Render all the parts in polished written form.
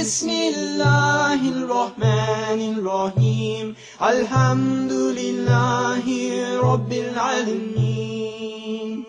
Bismillahirrahmanirrahim. Alhamdulillahi Rabbil Alameen.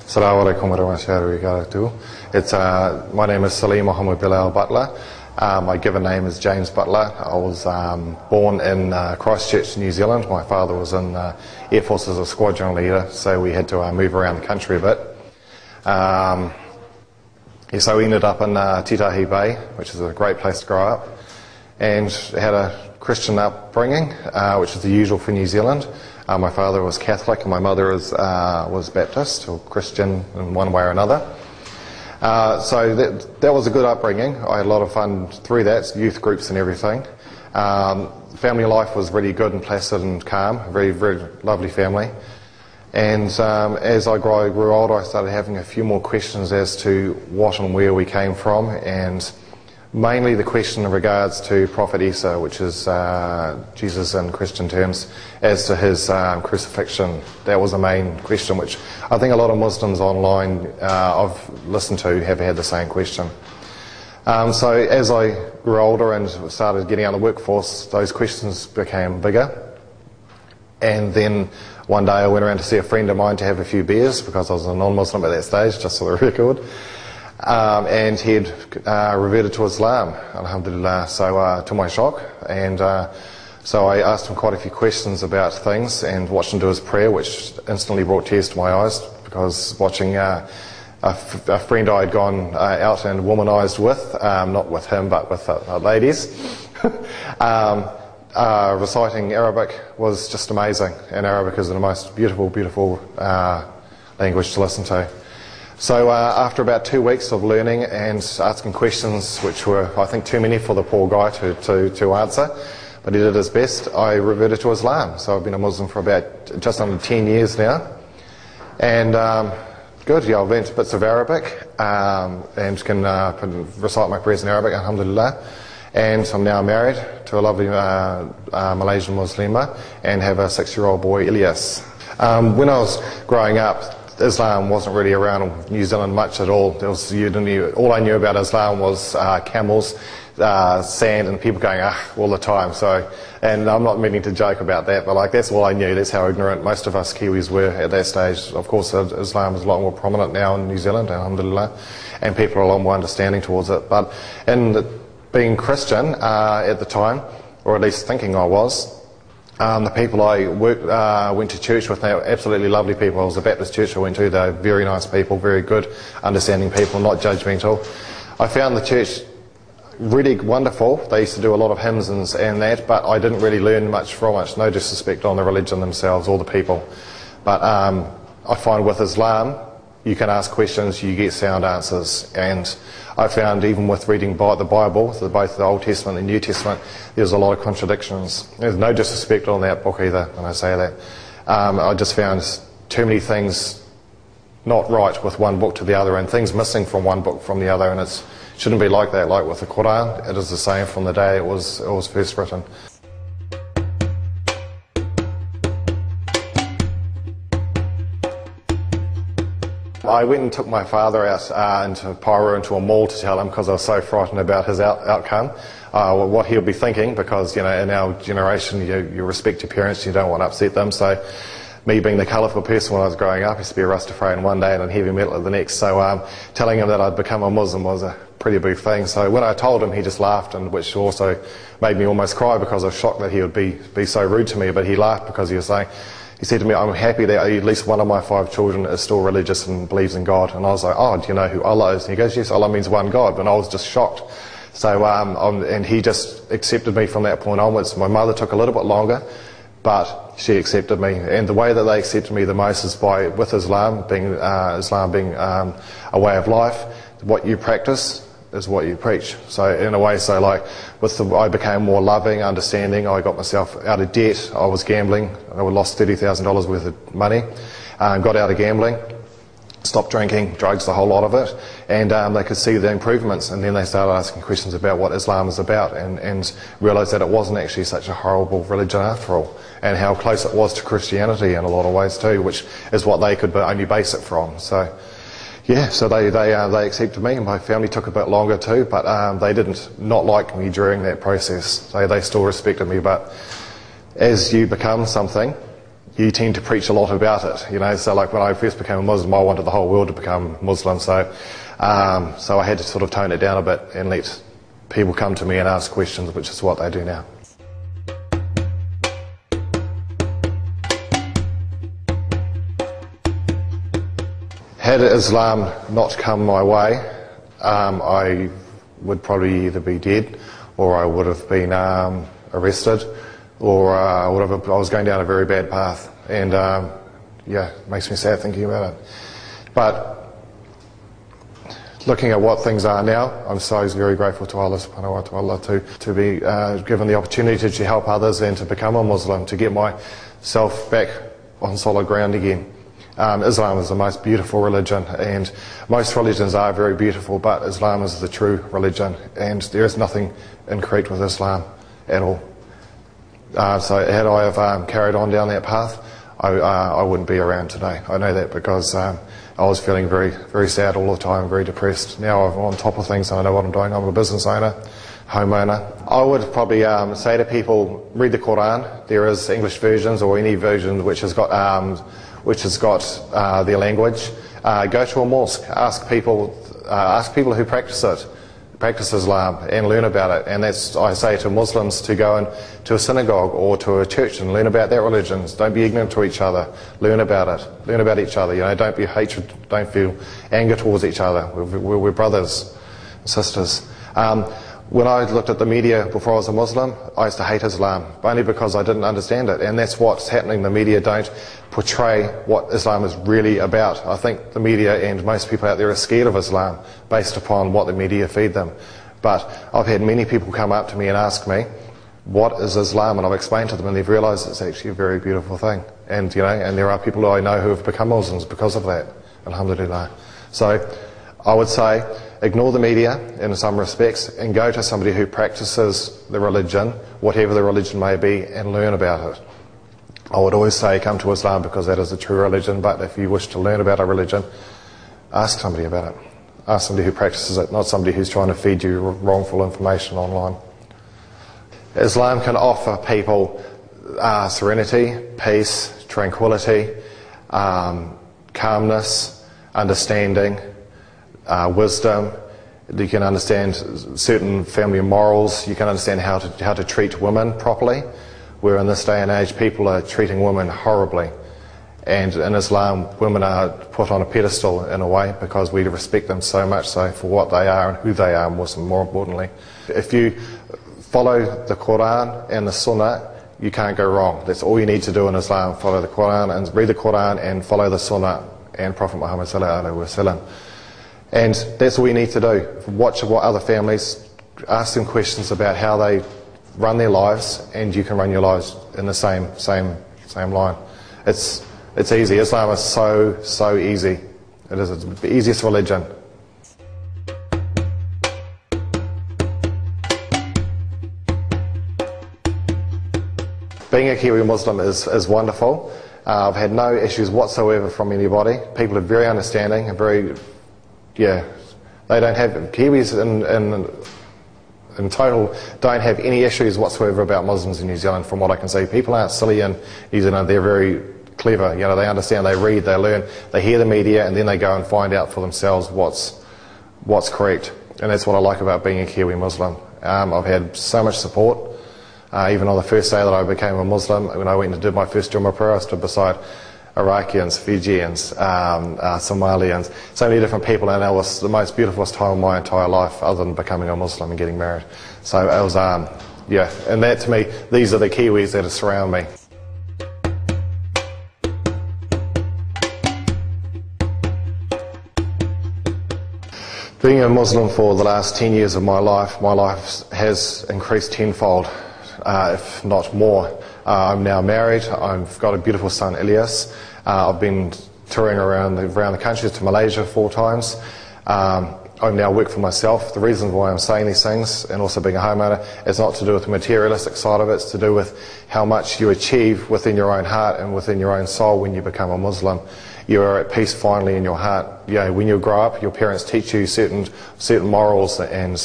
Assalamu alaikum warahmatullahi wabarakatuh. My name is Salim Mohammed Bilal Butler. My given name is James Butler. I was born in Christchurch, New Zealand. My father was in Air Force as a squadron leader, so we had to move around the country a bit. So we ended up in Titahi Bay, which is a great place to grow up, and had a Christian upbringing, which is the usual for New Zealand. My father was Catholic and my mother was Baptist or Christian in one way or another. So that was a good upbringing. I had a lot of fun through that, youth groups and everything. Family life was really good and placid and calm, a very, very lovely family. And as I grew older, I started having a few more questions as to what and where we came from, and mainly the question in regards to Prophet Isa, which is Jesus in Christian terms, as to his crucifixion. That was the main question, which I think a lot of Muslims online I've listened to have had the same question. So as I grew older and started getting out of the workforce, those questions became bigger. And then one day I went around to see a friend of mine to have a few beers, because I was a non-Muslim at that stage, just for the record. And he had reverted to Islam, alhamdulillah, so to my shock. And so I asked him quite a few questions about things and watched him do his prayer, which instantly brought tears to my eyes, because watching a friend I had gone out and womanized with, not with him but with ladies, reciting Arabic was just amazing. And Arabic is the most beautiful, beautiful language to listen to. So after about 2 weeks of learning and asking questions, which were, I think, too many for the poor guy to answer, but he did his best, I reverted to Islam. So I've been a Muslim for about just under 10 years now. And good, yeah, I've learnt bits of Arabic and can recite my prayers in Arabic, alhamdulillah. And I'm now married to a lovely Malaysian Muslima and have a 6-year-old boy, Ilyas. When I was growing up, Islam wasn't really around in New Zealand much at all. All I knew about Islam was camels, sand, and people going all the time. So, and I'm not meaning to joke about that, but like that's all I knew. That's how ignorant most of us Kiwis were at that stage. Of course, Islam is a lot more prominent now in New Zealand, alhamdulillah, and people are a lot more understanding towards it. But in being Christian at the time, or at least thinking I was, the people I went to church with, they were absolutely lovely people. It was a Baptist church I went to. They were very nice people, very good, understanding people, not judgmental. I found the church really wonderful. They used to do a lot of hymns and that, but I didn't really learn much from it. No disrespect on the religion themselves or the people. But I find with Islam, you can ask questions, you get sound answers. And I found even with reading the Bible, both the Old Testament and the New Testament, there's a lot of contradictions. There's no disrespect on that book either when I say that. I just found too many things not right with one book to the other, and things missing from one book from the other, and it shouldn't be like that. Like with the Quran, it is the same from the day it was first written. I went and took my father out into Pyro, into a mall, to tell him, because I was so frightened about his outcome, what he'll be thinking, because in our generation you respect your parents, you don't want to upset them. So me being the colourful person when I was growing up, I used to be a Rastafarian one day and a heavy metal the next, so telling him that I'd become a Muslim was a pretty big thing. So when I told him, he just laughed, and which also made me almost cry, because I was shocked that he would be so rude to me, but he laughed because he was saying, he said to me, I'm happy that at least one of my 5 children is still religious and believes in God. And I was like, oh, do you know who Allah is? And he goes, yes, Allah means one God. And I was just shocked. So, and he just accepted me from that point onwards. My mother took a little bit longer, but she accepted me. And the way that they accepted me the most is with Islam being a way of life. What you practice is what you preach. So in a way, I became more loving, understanding. I got myself out of debt. I was gambling. I lost $30,000 worth of money. Got out of gambling. stopped drinking, drugs, the whole lot of it, and they could see the improvements, and then they started asking questions about what Islam is about, and realised that it wasn't actually such a horrible religion after all, and how close it was to Christianity in a lot of ways too, which is what they could only base it from. So yeah, so they accepted me, and my family took a bit longer too, but they didn't not like me during that process. They still respected me, but as you become something, you tend to preach a lot about it, you know. So like when I first became a Muslim, I wanted the whole world to become Muslim, so I had to sort of tone it down a bit and let people come to me and ask questions, which is what they do now. Had Islam not come my way, I would probably either be dead, or I would have been arrested, or I was going down a very bad path, and yeah, it makes me sad thinking about it. But looking at what things are now, I'm so very grateful to Allah subhanahu wa ta'ala to be given the opportunity to help others and to become a Muslim, to get myself back on solid ground again. Islam is the most beautiful religion, and most religions are very beautiful, but Islam is the true religion, and there is nothing incorrect with Islam at all. So had I have carried on down that path, I wouldn't be around today. I know that because I was feeling very, very sad all the time, very depressed. Now I'm on top of things and I know what I'm doing. I'm a business owner, homeowner. I would probably say to people, read the Quran. There is English versions or any version which has got their language. Go to a mosque, ask people who practice Islam, and learn about it. And that's, I say to Muslims, to go to a synagogue or to a church and learn about their religions. Don't be ignorant to each other. Learn about it. Learn about each other. You know, don't be hatred. Don't feel anger towards each other. We're brothers and sisters. When I looked at the media before I was a Muslim, I used to hate Islam, only because I didn't understand it. And that's what's happening. The media don't portray what Islam is really about. I think the media and most people out there are scared of Islam based upon what the media feed them. But I've had many people come up to me and ask me, what is Islam? And I've explained to them, and they've realised it's actually a very beautiful thing. And, you know, and there are people who I know who have become Muslims because of that. Alhamdulillah. So I would say, ignore the media in some respects and go to somebody who practices the religion, whatever the religion may be, and learn about it. I would always say come to Islam because that is the true religion, but if you wish to learn about a religion, ask somebody about it. Ask somebody who practices it, not somebody who's trying to feed you wrongful information online. Islam can offer people serenity, peace, tranquility, calmness, understanding, wisdom. You can understand certain family morals. You can understand how to treat women properly, where in this day and age people are treating women horribly. And in Islam, women are put on a pedestal in a way because we respect them so much so for what they are and who they are, more importantly. If you follow the Quran and the Sunnah, you can't go wrong. That's all you need to do in Islam. Follow the Quran and read the Quran and follow the Sunnah and Prophet Muhammad sallallahu alaihi wasallam. And that's all you need to do. Watch what other families, ask them questions about how they run their lives, and you can run your lives in the same line. It's easy. Islam is so easy. It is the easiest religion. Being a Kiwi Muslim is wonderful. I've had no issues whatsoever from anybody. People are very understanding and very, yeah, they don't have, Kiwis in total don't have any issues whatsoever about Muslims in New Zealand, from what I can see. People aren't silly in New Zealand. They're very clever. You know, they understand, they read, they learn, they hear the media, and then they go and find out for themselves what's correct. And that's what I like about being a Kiwi Muslim. I've had so much support. Even on the first day that I became a Muslim, when I went and did my first Jummah prayer, I stood beside Iraqians, Fijians, Somalians, so many different people, and it was the most beautiful time of my entire life, other than becoming a Muslim and getting married. So it was, yeah, and that to me, these are the Kiwis that surround me. Being a Muslim for the last 10 years of my life has increased tenfold, if not more. I'm now married. I've got a beautiful son, Elias. I've been touring around the country to Malaysia 4 times. I now work for myself. The reason why I'm saying these things, and also being a homeowner, is not to do with the materialistic side of it. It's to do with how much you achieve within your own heart and within your own soul when you become a Muslim. You are at peace finally in your heart. You know, when you grow up, your parents teach you certain morals, and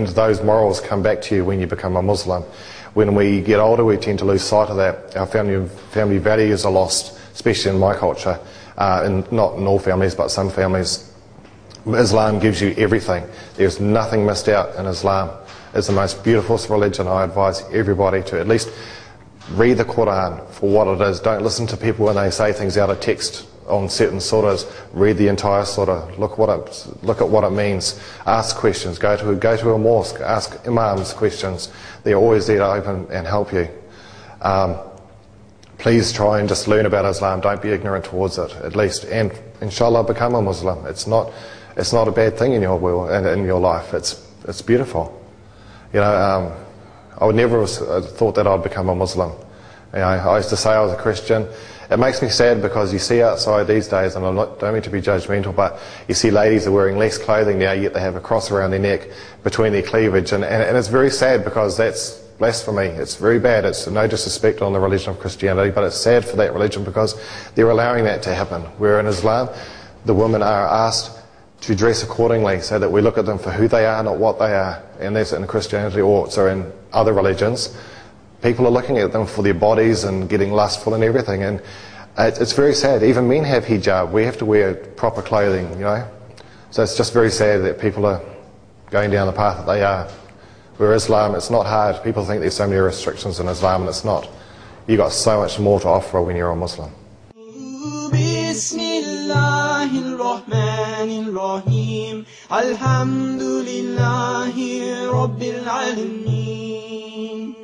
those morals come back to you when you become a Muslim. When we get older, we tend to lose sight of that. Our family values are lost, especially in my culture, and not in all families, but some families. Islam gives you everything. There's nothing missed out in Islam. It's the most beautiful religion. I advise everybody to at least read the Quran for what it is. Don't listen to people when they say things out of text on certain surahs. Read the entire surah. Look at what it means. Ask questions. Go to a mosque. Ask imams questions. They're always there to open and help you. Please try and just learn about Islam. Don't be ignorant towards it, at least. And inshallah, become a Muslim. It's not a bad thing in your world and in your life. It's beautiful. You know, I would never have thought that I'd become a Muslim. You know, I used to say I was a Christian. It makes me sad because you see outside these days, and I don't mean to be judgmental, but you see ladies are wearing less clothing now, yet they have a cross around their neck between their cleavage, and it's very sad because that's blasphemy. It's very bad. It's no disrespect on the religion of Christianity, but it's sad for that religion because they're allowing that to happen. Where in Islam, the women are asked to dress accordingly so that we look at them for who they are, not what they are. And that's in Christianity, or so in other religions. People are looking at them for their bodies and getting lustful and everything, and it's very sad. Even men have hijab. We have to wear proper clothing, you know. So it's just very sad that people are going down the path that they are. Where Islam, it's not hard. People think there's so many restrictions in Islam, and it's not. You've got so much more to offer when you're a Muslim. Bismillahirrahmanirrahim. Alhamdulillahi Rabbil Alameen.